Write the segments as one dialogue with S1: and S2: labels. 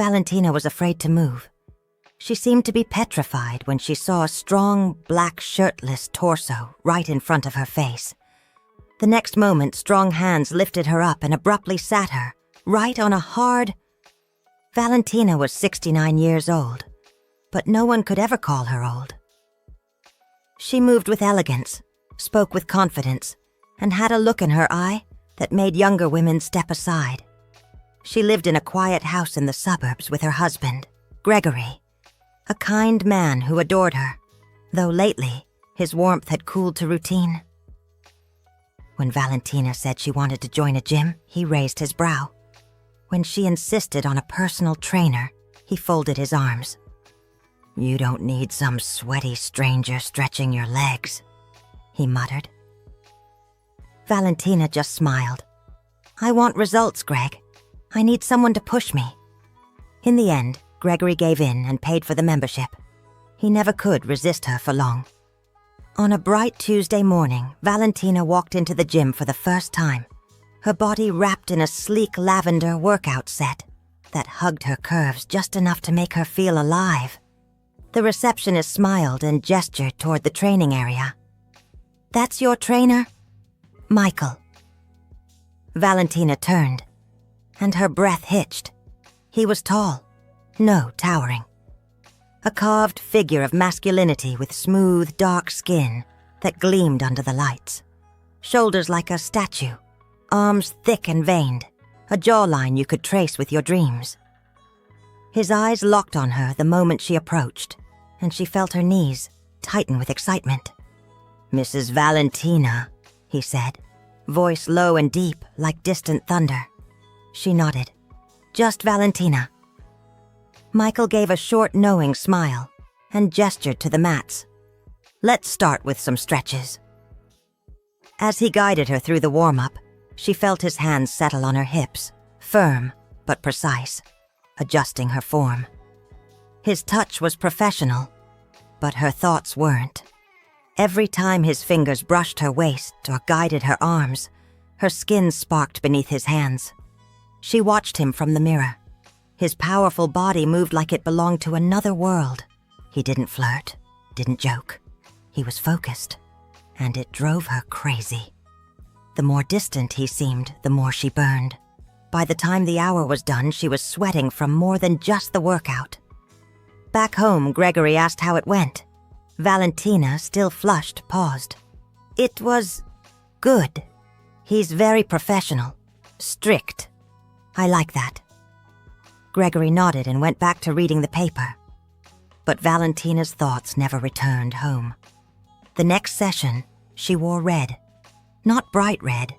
S1: Valentina was afraid to move. She seemed to be petrified when she saw a strong, black, shirtless torso right in front of her face. The next moment, strong hands lifted her up and abruptly sat her, right on a hard... Valentina was 69 years old, but no one could ever call her old. She moved with elegance, spoke with confidence, and had a look in her eye that made younger women step aside. She lived in a quiet house in the suburbs with her husband, Gregory, a kind man who adored her, though lately his warmth had cooled to routine. When Valentina said she wanted to join a gym, he raised his brow. When she insisted on a personal trainer, he folded his arms. "You don't need some sweaty stranger stretching your legs," he muttered. Valentina just smiled. "I want results, Greg. I need someone to push me." In the end, Gregory gave in and paid for the membership. He never could resist her for long. On a bright Tuesday morning, Valentina walked into the gym for the first time, her body wrapped in a sleek lavender workout set that hugged her curves just enough to make her feel alive. The receptionist smiled and gestured toward the training area. "That's your trainer?" "Michael." Valentina turned, and her breath hitched. He was tall, no towering. A carved figure of masculinity with smooth, dark skin that gleamed under the lights. Shoulders like a statue, arms thick and veined, a jawline you could trace with your dreams. His eyes locked on her the moment she approached, and she felt her knees tighten with excitement. "Mrs. Valentina," he said, voice low and deep like distant thunder. She nodded. "Just Valentina." Michael gave a short, knowing smile and gestured to the mats. "Let's start with some stretches." As he guided her through the warm-up, she felt his hands settle on her hips, firm but precise, adjusting her form. His touch was professional, but her thoughts weren't. Every time his fingers brushed her waist or guided her arms, her skin sparked beneath his hands. She watched him from the mirror. His powerful body moved like it belonged to another world. He didn't flirt, didn't joke. He was focused, and it drove her crazy. The more distant he seemed, the more she burned. By the time the hour was done, she was sweating from more than just the workout. Back home, Gregory asked how it went. Valentina, still flushed, paused. "It was good. He's very professional, strict. I like that." Gregory nodded and went back to reading the paper. But Valentina's thoughts never returned home. The next session, she wore red. Not bright red.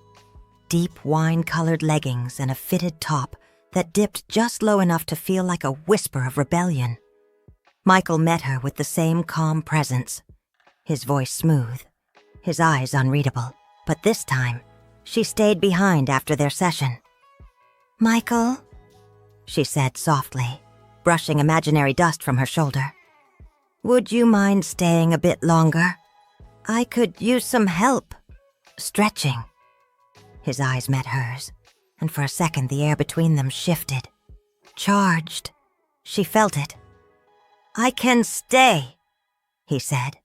S1: Deep wine-colored leggings and a fitted top that dipped just low enough to feel like a whisper of rebellion. Michael met her with the same calm presence, his voice smooth, his eyes unreadable. But this time, she stayed behind after their session. "Michael," she said softly, brushing imaginary dust from her shoulder. "Would you mind staying a bit longer? I could use some help stretching." His eyes met hers, and for a second the air between them shifted. Charged. She felt it. "I can stay," he said.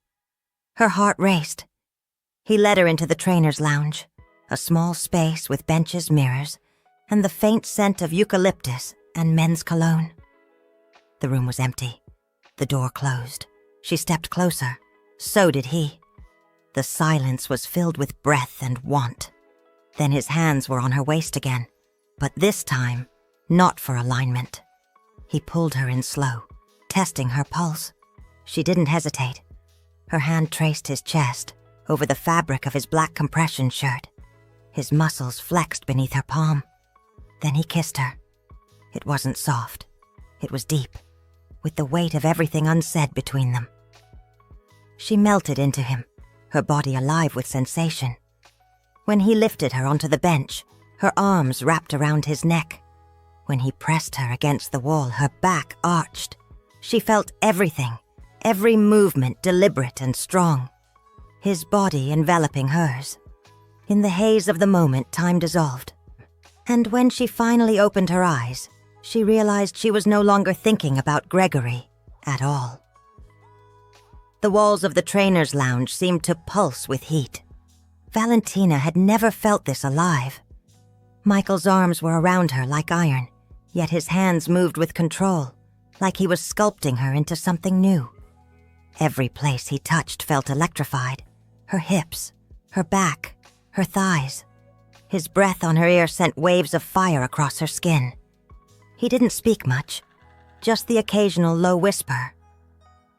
S1: Her heart raced. He led her into the trainer's lounge, a small space with benches, mirrors, and the faint scent of eucalyptus and men's cologne. The room was empty. The door closed. She stepped closer. So did he. The silence was filled with breath and want. Then his hands were on her waist again, but this time, not for alignment. He pulled her in slow, testing her pulse. She didn't hesitate. Her hand traced his chest, over the fabric of his black compression shirt. His muscles flexed beneath her palm. Then he kissed her. It wasn't soft. It was deep, with the weight of everything unsaid between them. She melted into him, her body alive with sensation. When he lifted her onto the bench, her arms wrapped around his neck. When he pressed her against the wall, her back arched. She felt everything, every movement deliberate and strong. His body enveloping hers. In the haze of the moment, time dissolved. And when she finally opened her eyes, She realized she was no longer thinking about Gregory at all. The walls of the trainer's lounge seemed to pulse with heat. Valentina had never felt this alive. Michael's arms were around her like iron, yet his hands moved with control, like he was sculpting her into something new. Every place he touched felt electrified. Her hips, her back, her thighs. His breath on her ear sent waves of fire across her skin. He didn't speak much, just the occasional low whisper.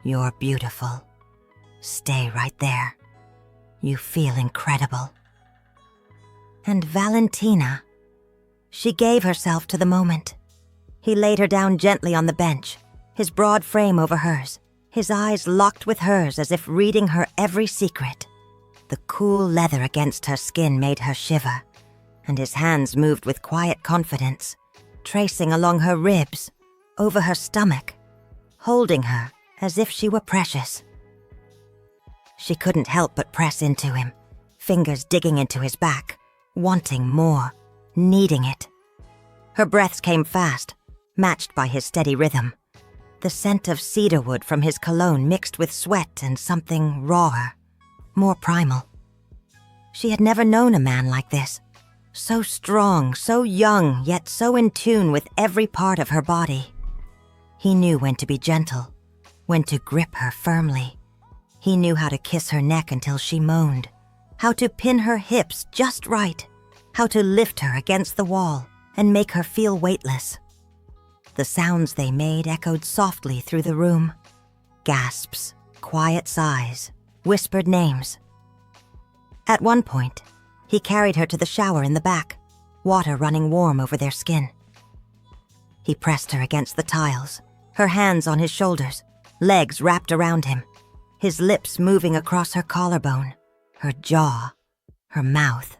S1: "You're beautiful. Stay right there. You feel incredible." And Valentina, she gave herself to the moment. He laid her down gently on the bench, his broad frame over hers, his eyes locked with hers as if reading her every secret. The cool leather against her skin made her shiver, and his hands moved with quiet confidence, tracing along her ribs, over her stomach, holding her as if she were precious. She couldn't help but press into him, fingers digging into his back, wanting more, needing it. Her breaths came fast, matched by his steady rhythm. The scent of cedarwood from his cologne mixed with sweat and something rawer, more primal. She had never known a man like this. So strong, so young, yet so in tune with every part of her body. He knew when to be gentle, when to grip her firmly. He knew how to kiss her neck until she moaned, how to pin her hips just right, how to lift her against the wall and make her feel weightless. The sounds they made echoed softly through the room. Gasps, quiet sighs, whispered names. At one point, he carried her to the shower in the back, water running warm over their skin. He pressed her against the tiles, her hands on his shoulders, legs wrapped around him, his lips moving across her collarbone, her jaw, her mouth.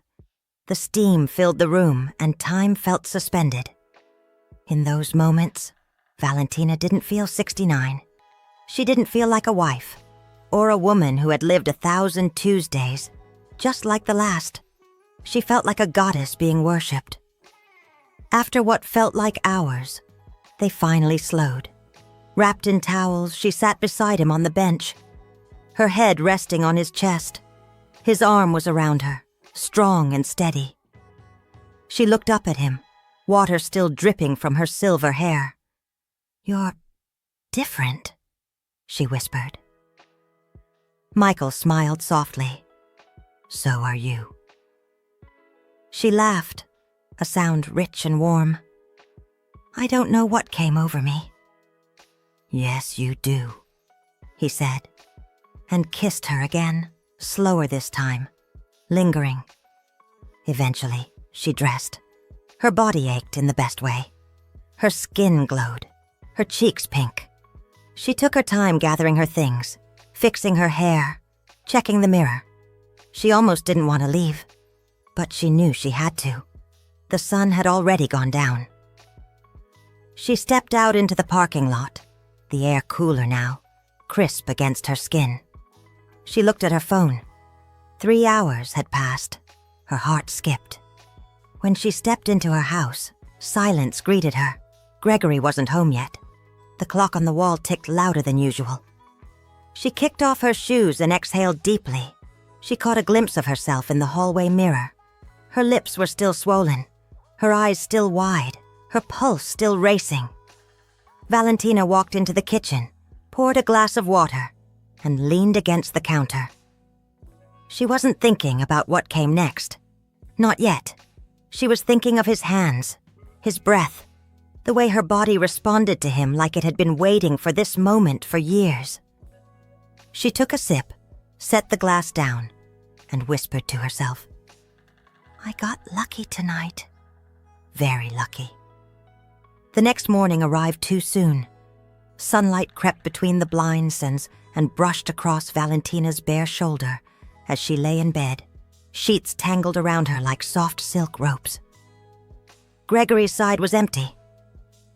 S1: The steam filled the room and time felt suspended. In those moments, Valentina didn't feel 69. She didn't feel like a wife, or a woman who had lived 1,000 Tuesdays, just like the last. She felt like a goddess being worshipped. After what felt like hours, they finally slowed. Wrapped in towels, she sat beside him on the bench, her head resting on his chest. His arm was around her, strong and steady. She looked up at him, water still dripping from her silver hair. "You're different," she whispered. Michael smiled softly. "So are you." She laughed, a sound rich and warm. "I don't know what came over me." "Yes, you do," he said, and kissed her again, slower this time, lingering. Eventually, she dressed. Her body ached in the best way. Her skin glowed, her cheeks pink. She took her time gathering her things, fixing her hair, checking the mirror. She almost didn't want to leave, but she knew she had to. The sun had already gone down. She stepped out into the parking lot, the air cooler now, crisp against her skin. She looked at her phone. 3 hours had passed. Her heart skipped. When she stepped into her house, silence greeted her. Gregory wasn't home yet. The clock on the wall ticked louder than usual. She kicked off her shoes and exhaled deeply. She caught a glimpse of herself in the hallway mirror. Her lips were still swollen, her eyes still wide, her pulse still racing. Valentina walked into the kitchen, poured a glass of water, and leaned against the counter. She wasn't thinking about what came next. Not yet. She was thinking of his hands, his breath, the way her body responded to him like it had been waiting for this moment for years. She took a sip, set the glass down, and whispered to herself, "I got lucky tonight. Very lucky." The next morning arrived too soon. Sunlight crept between the blinds and brushed across Valentina's bare shoulder as she lay in bed, sheets tangled around her like soft silk ropes. Gregory's side was empty.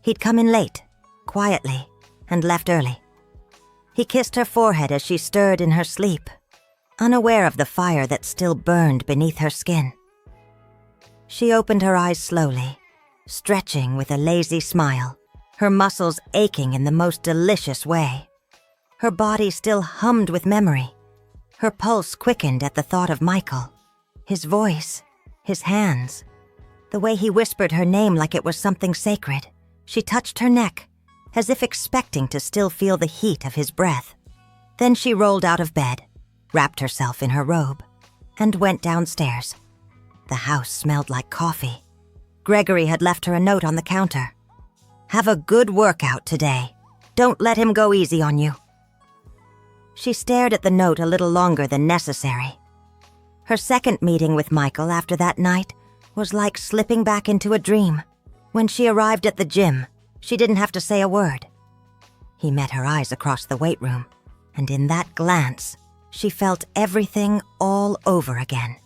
S1: He'd come in late, quietly, and left early. He kissed her forehead as she stirred in her sleep, unaware of the fire that still burned beneath her skin. She opened her eyes slowly, stretching with a lazy smile, her muscles aching in the most delicious way. Her body still hummed with memory. Her pulse quickened at the thought of Michael. His voice, his hands, the way he whispered her name like it was something sacred. She touched her neck, as if expecting to still feel the heat of his breath. Then she rolled out of bed, wrapped herself in her robe, and went downstairs. The house smelled like coffee. Gregory had left her a note on the counter. "Have a good workout today. Don't let him go easy on you." She stared at the note a little longer than necessary. Her second meeting with Michael after that night was like slipping back into a dream. When she arrived at the gym, she didn't have to say a word. He met her eyes across the weight room, and in that glance, she felt everything all over again.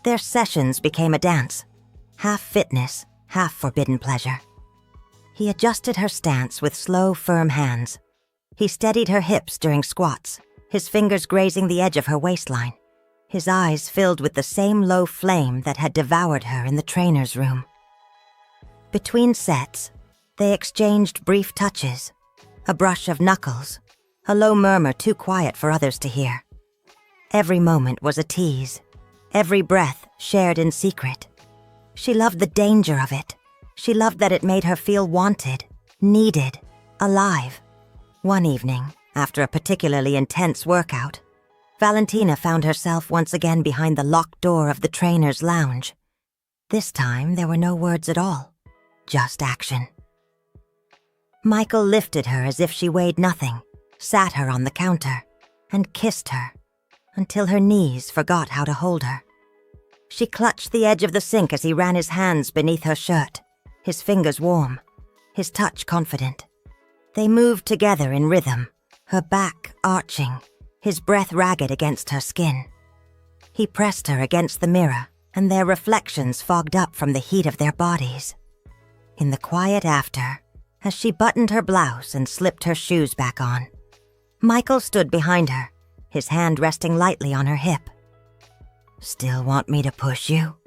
S1: Their sessions became a dance, half fitness, half forbidden pleasure. He adjusted her stance with slow, firm hands. He steadied her hips during squats, his fingers grazing the edge of her waistline, his eyes filled with the same low flame that had devoured her in the trainer's room. Between sets, they exchanged brief touches, a brush of knuckles, a low murmur too quiet for others to hear. Every moment was a tease, every breath shared in secret. She loved the danger of it. She loved that it made her feel wanted, needed, alive. One evening, after a particularly intense workout, Valentina found herself once again behind the locked door of the trainer's lounge. This time, there were no words at all, just action. Michael lifted her as if she weighed nothing, sat her on the counter, and kissed her, until her knees forgot how to hold her. She clutched the edge of the sink as he ran his hands beneath her shirt, his fingers warm, his touch confident. They moved together in rhythm, her back arching, his breath ragged against her skin. He pressed her against the mirror, and their reflections fogged up from the heat of their bodies. In the quiet after, as she buttoned her blouse and slipped her shoes back on, Michael stood behind her, his hand resting lightly on her hip. "Still want me to push you?"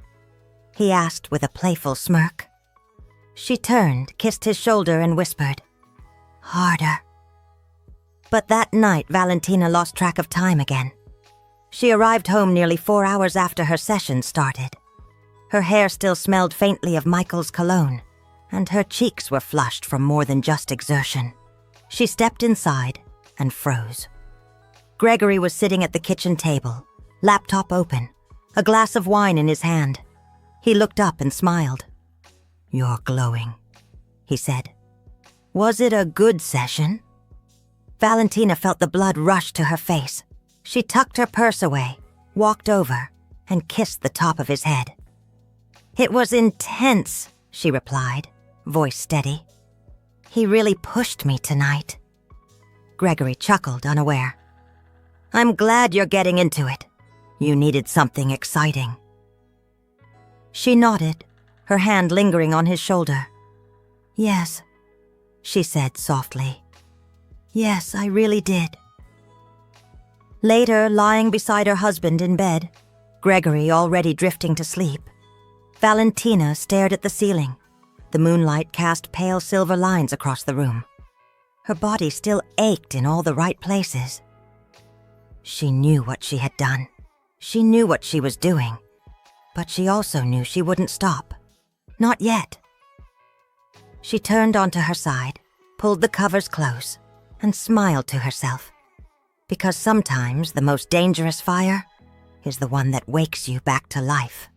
S1: he asked with a playful smirk. She turned, kissed his shoulder, and whispered, "Harder." But that night, Valentina lost track of time again. She arrived home nearly 4 hours after her session started. Her hair still smelled faintly of Michael's cologne, and her cheeks were flushed from more than just exertion. She stepped inside and froze. Gregory was sitting at the kitchen table, laptop open, a glass of wine in his hand. He looked up and smiled. "You're glowing," he said. "Was it a good session?" Valentina felt the blood rush to her face. She tucked her purse away, walked over, and kissed the top of his head. "It was intense," she replied, voice steady. "He really pushed me tonight." Gregory chuckled, unaware. "I'm glad you're getting into it. You needed something exciting." She nodded, her hand lingering on his shoulder. "Yes," she said softly. "Yes, I really did." Later, lying beside her husband in bed, Gregory already drifting to sleep, Valentina stared at the ceiling. The moonlight cast pale silver lines across the room. Her body still ached in all the right places. She knew what she had done. She knew what she was doing. But she also knew she wouldn't stop. Not yet. She turned onto her side, pulled the covers close, and smiled to herself. Because sometimes the most dangerous fire is the one that wakes you back to life.